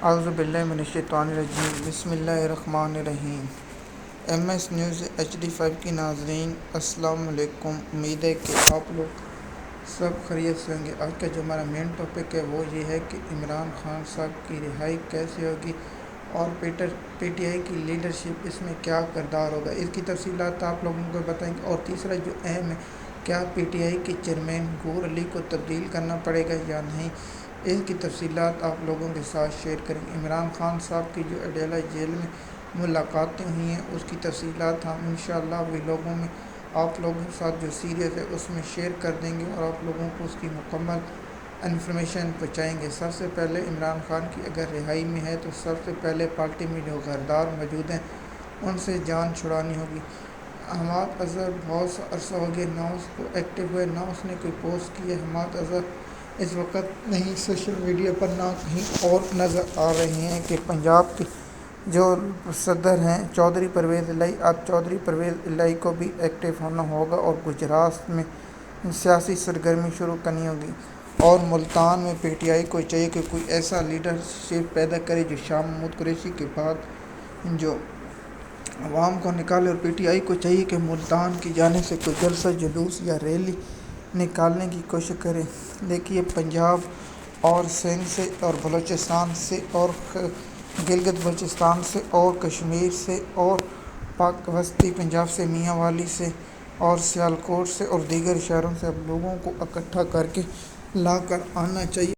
اعوذ باللہ من الشیطان الرجیم بسم اللہ الرحمن الرحیم۔ ایم ایس نیوز HD5 کی ناظرین السلام علیکم۔ امید ہے کہ آپ لوگ سب خیریت سے ہوں گے۔ آج کا جو ہمارا مین ٹاپک ہے وہ یہ ہے کہ عمران خان صاحب کی رہائی کیسے ہوگی اور PTI کی لیڈرشپ اس میں کیا کردار ہوگا، اس کی تفصیلات آپ لوگوں کو بتائیں گے۔ اور تیسرا جو اہم ہے، کیا PTI کے چیئرمین غور علی کو تبدیل کرنا پڑے گا یا نہیں، اس کی تفصیلات آپ لوگوں کے ساتھ شیئر کریں گے۔ عمران خان صاحب کی جو اڈیالہ جیل میں ملاقاتیں ہوئی ہیں اس کی تفصیلات ہم انشاءاللہ ویلاگوں میں آپ لوگوں کے ساتھ جو سیریز ہے اس میں شیئر کر دیں گے اور آپ لوگوں کو اس کی مکمل انفارمیشن پہنچائیں گے۔ سب سے پہلے عمران خان کی اگر رہائی میں ہے تو سب سے پہلے پارٹی میں جو غدار موجود ہیں ان سے جان چھڑانی ہوگی۔ حماد اظہر بہت سا عرصہ ہو گیا نہ اس کو ایکٹیو ہوئے، نہ اس نے کوئی پوسٹ کی ہے۔ حماد اظہر اس وقت نہیں سوشل میڈیا پر نہ کہیں اور نظر آ رہے ہیں کہ پنجاب کے جو صدر ہیں چودھری پرویز الہی، اب چودھری پرویز الہی کو بھی ایکٹیو ہونا ہوگا اور گجرات میں سیاسی سرگرمی شروع کرنی ہوگی۔ اور ملتان میں PTI کو چاہیے کہ کوئی ایسا لیڈرشپ پیدا کرے جو شاہ محمود قریشی کے بعد جو عوام کو نکالے، اور PTI کو چاہیے کہ ملتان کی جانب سے کوئی جلسہ جلوس یا ریلی نکالنے کی کوشش کرے۔ دیکھیے، پنجاب اور سندھ سے اور بلوچستان سے اور گلگت بلچستان سے اور کشمیر سے اور پاک وسطی پنجاب سے، میاں والی سے اور سیالکوٹ سے اور دیگر شہروں سے اب لوگوں کو اکٹھا کر کے لا کر آنا چاہیے۔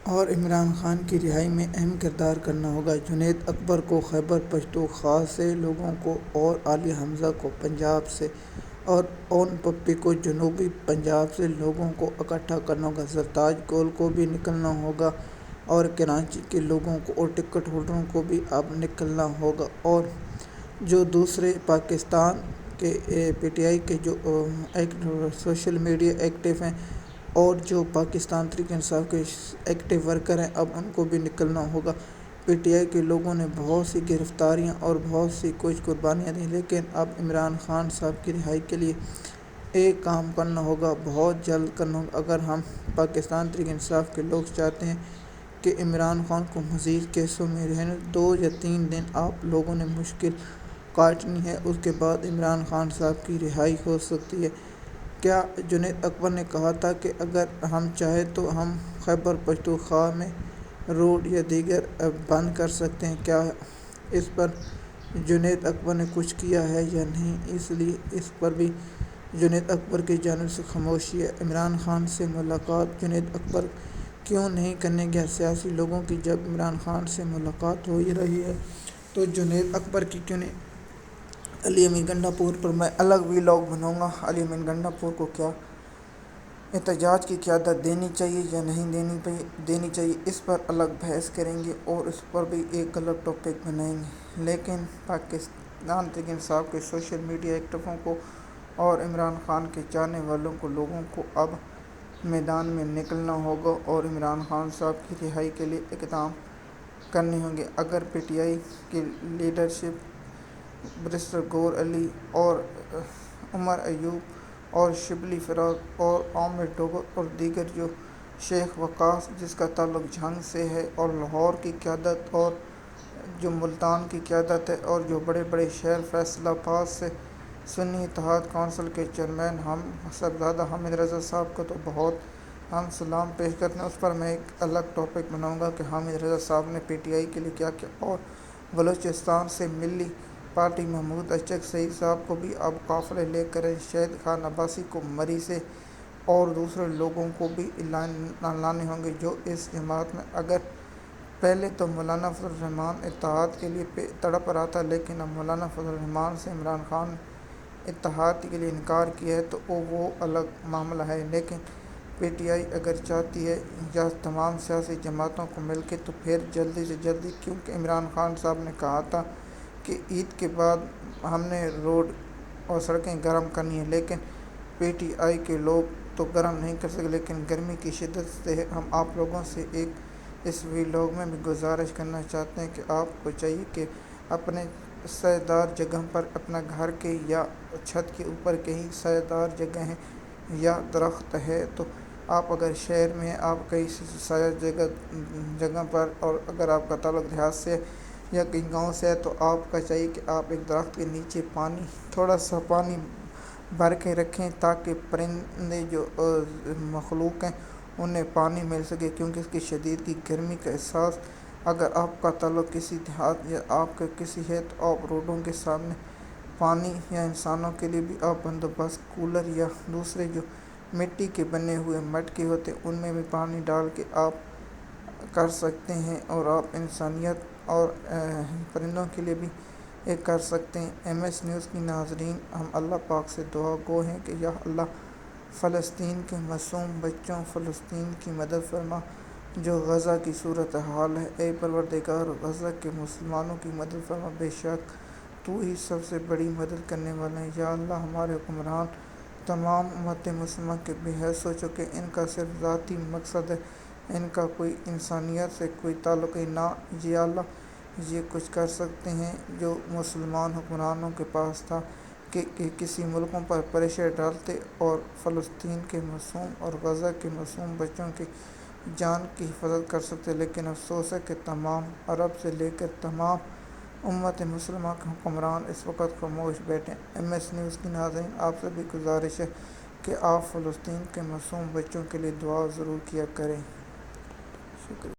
اور عمران خان کی رہائی میں اہم کردار کرنا ہوگا۔ جنید اکبر کو خیبر پختونخوا سے لوگوں کو اور علی حمزہ کو پنجاب سے اور اون پپی کو جنوبی پنجاب سے لوگوں کو اکٹھا کرنا ہوگا۔ سرتاج گول کو بھی نکلنا ہوگا اور کراچی کے لوگوں کو اور ٹکٹ ہولڈروں کو بھی اب نکلنا ہوگا۔ اور جو دوسرے پاکستان کے PTI کے جو سوشل میڈیا ایکٹیو ہیں اور جو پاکستان تحریک انصاف کے ایکٹیو ورکر ہیں اب ان کو بھی نکلنا ہوگا۔ PTI کے لوگوں نے بہت سی گرفتاریاں اور بہت سی کچھ قربانیاں دیں، لیکن اب عمران خان صاحب کی رہائی کے لیے ایک کام کرنا ہوگا، بہت جلد کرنا ہوگا۔ اگر ہم پاکستان تحریک انصاف کے لوگ چاہتے ہیں کہ عمران خان کو مزید کیسوں میں رہنے 2 یا 3 دن آپ لوگوں نے مشکل کاٹنی ہے، اس کے بعد عمران خان صاحب کی رہائی ہو سکتی ہے۔ کیا جنید اکبر نے کہا تھا کہ اگر ہم چاہیں تو ہم خیبر پختونخوا میں روڈ یا دیگر بند کر سکتے ہیں، کیا اس پر جنید اکبر نے کچھ کیا ہے یا نہیں؟ اس لیے اس پر بھی جنید اکبر کی جانب سے خاموشی ہے۔ عمران خان سے ملاقات جنید اکبر کیوں نہیں کرنے گیا سیاسی لوگوں کی؟ جب عمران خان سے ملاقات ہو ہی رہی ہے تو جنید اکبر کی کیوں نہیں؟ علی امین گنڈا پور پر میں الگ ویلاگ بناؤں گا۔ علی امین گنڈا پور کو کیا احتجاج کی قیادت دینی چاہیے یا نہیں دینی چاہیے، اس پر الگ بحث کریں گے اور اس پر بھی ایک الگ ٹاپک بنائیں گے۔ لیکن پاکستان تحریک انصاف کے سوشل میڈیا ایکٹیووں کو اور عمران خان کے چاہنے والوں کو لوگوں کو اب میدان میں نکلنا ہوگا اور عمران خان صاحب کی رہائی کے لیے اقدام کرنے ہوں گے۔ اگر PTI کی لیڈرشپ برسٹر غور علی اور عمر ایوب اور شبلی فراق اور عامر ڈوگر اور دیگر جو شیخ وقاص جس کا تعلق جھنگ سے ہے اور لاہور کی قیادت اور جو ملتان کی قیادت ہے اور جو بڑے بڑے شہر فیصل آباد سے سنی اتحاد کونسل کے چیئرمین صاحبزادہ حامد رضا صاحب کو تو بہت ہم سلام پیش کرتے ہیں، اس پر میں ایک الگ ٹاپک بناؤں گا کہ حامد رضا صاحب نے PTI کے لیے کیا کیا۔ اور بلوچستان سے ملی پارٹی محمود اشرف سعید صاحب کو بھی اب قافلے لے کر شہید خان عباسی کو مری سے اور دوسرے لوگوں کو بھی لانے ہوں گے جو اس جماعت میں۔ اگر پہلے تو مولانا فضل الرحمان اتحاد کے لیے تڑپ رہا تھا، لیکن اب مولانا فضل الرحمان سے عمران خان نے اتحاد کے لیے انکار کیا ہے تو وہ الگ معاملہ ہے۔ لیکن PTI اگر چاہتی ہے یا تمام سیاسی جماعتوں کو مل کے تو پھر جلدی سے جلدی، کیونکہ عمران خان صاحب نے کہا تھا کہ عید کے بعد ہم نے روڈ اور سڑکیں گرم کرنی ہیں، لیکن PTI کے لوگ تو گرم نہیں کر سکتے۔ لیکن گرمی کی شدت سے ہم آپ لوگوں سے ایک اس ویلاگ میں بھی گزارش کرنا چاہتے ہیں کہ آپ کو چاہیے کہ اپنے سایہ دار جگہ پر، اپنا گھر کے یا چھت کے اوپر کہیں سایہ دار جگہ ہیں یا درخت ہے تو آپ اگر شہر میں ہیں، آپ کہیں سایہ جگہ پر، اور اگر آپ کا تعلق دیہات سے یا کہیں گاؤں سے ہے، تو آپ کا چاہیے کہ آپ ایک درخت کے نیچے تھوڑا سا پانی بھر کے رکھیں، تاکہ پرندے جو مخلوق ہیں انہیں پانی مل سکے، کیونکہ اس کی شدید کی گرمی کا احساس اگر آپ کا تعلق کسی دیہات یا آپ کا کسی ہے، تو آپ روڈوں کے سامنے پانی یا انسانوں کے لیے بھی آپ بندوبست کولر یا دوسرے جو مٹی کے بنے ہوئے مٹکے ہوتے ہیں ان میں بھی پانی ڈال کے آپ کر سکتے ہیں، اور آپ انسانیت اور پرندوں کے لیے بھی ایک کر سکتے ہیں۔ ایم ایس نیوز کی ناظرین، ہم اللہ پاک سے دعا گو ہیں کہ یا اللہ فلسطین کے معصوم بچوں، فلسطین کی مدد فرما جو غزہ کی صورتحال ہے۔ اے پروردگار، غزہ کے مسلمانوں کی مدد فرما، بے شک تو ہی سب سے بڑی مدد کرنے والا ہے۔ یا اللہ ہمارے حکمران تمام امت مسلمہ کے بے حیث ہو چکے، ان کا صرف ذاتی مقصد ہے، ان کا کوئی انسانیت سے کوئی تعلق ہی نہ۔ یا اللہ یہ کچھ کر سکتے ہیں جو مسلمان حکمرانوں کے پاس تھا کہ کسی ملکوں پر پریشر ڈالتے اور فلسطین کے معصوم اور غزہ کے معصوم بچوں کی جان کی حفاظت کر سکتے، لیکن افسوس ہے کہ تمام عرب سے لے کر تمام امت مسلمہ کے حکمران اس وقت خاموش بیٹھے ہیں۔ ایم ایس نیوز کی ناظرین، آپ سے بھی گزارش ہے کہ آپ فلسطین کے معصوم بچوں کے لیے دعا ضرور کیا کریں۔ شکریہ۔